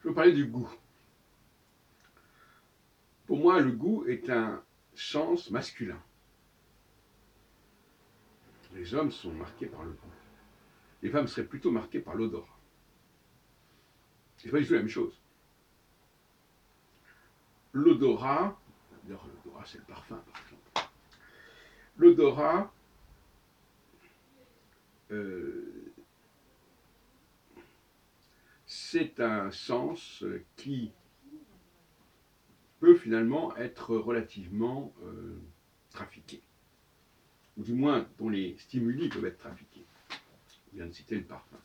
Je veux parler du goût. Pour moi, le goût est un sens masculin. Les hommes sont marqués par le goût. Les femmes seraient plutôt marquées par l'odorat. C'est pas du tout la même chose. L'odorat, d'ailleurs l'odorat c'est le parfum par exemple. L'odorat, c'est un sens qui peut finalement être relativement trafiqué. Ou du moins dont les stimuli peuvent être trafiqués. Je viens de citer le parfum.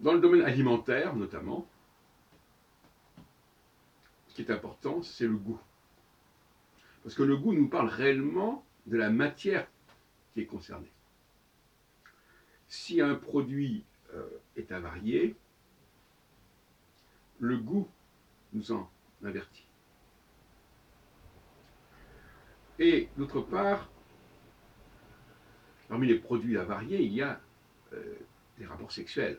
Dans le domaine alimentaire notamment, ce qui est important, c'est le goût. Parce que le goût nous parle réellement de la matière qui est concernée. Si un produit est avarié, le goût nous en avertit. Et d'autre part, parmi les produits avariés, il y a les rapports sexuels.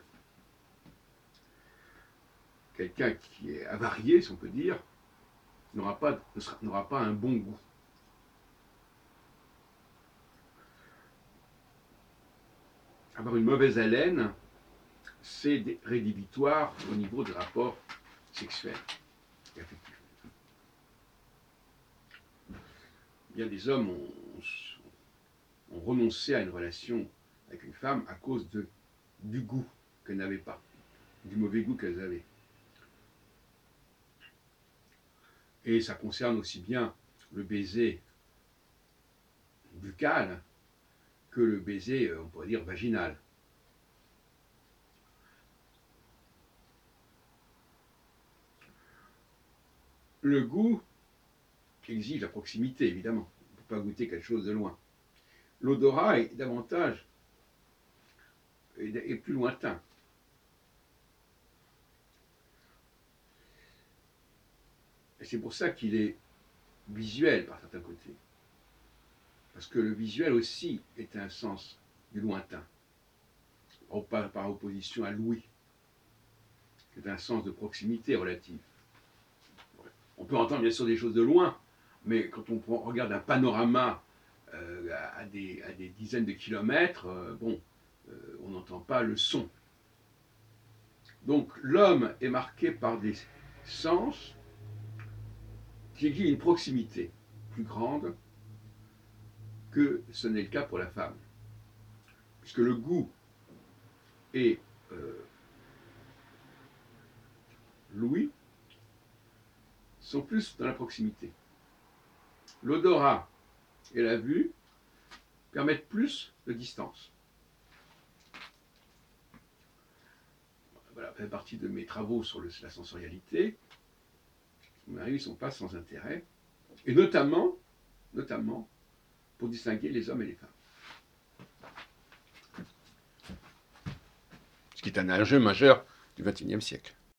Quelqu'un qui est avarié, si on peut dire, n'aura pas un bon goût. Avoir une mauvaise haleine, c'est rédhibitoire au niveau des rapports sexuels et affectifs. Bien des hommes ont renoncé à une relation avec une femme à cause du goût qu'elles n'avaient pas, du mauvais goût qu'elles avaient. Et ça concerne aussi bien le baiser buccal que le baiser, on pourrait dire, vaginal. Le goût exige la proximité, évidemment. On ne peut pas goûter quelque chose de loin. L'odorat est davantage, est plus lointain. Et c'est pour ça qu'il est visuel par certains côtés. Parce que le visuel aussi est un sens du lointain, par opposition à l'ouïe, qui est un sens de proximité relative. On peut entendre bien sûr des choses de loin, mais quand on regarde un panorama à des dizaines de kilomètres, on n'entend pas le son. Donc l'homme est marqué par des sens qui exigent une proximité plus grande que ce n'est le cas pour la femme. Puisque le goût et l'ouïe sont plus dans la proximité. L'odorat et la vue permettent plus de distance. Voilà, ça fait partie de mes travaux sur la sensorialité. Ils ne sont pas sans intérêt, et notamment pour distinguer les hommes et les femmes. Ce qui est un enjeu majeur du XXIe siècle.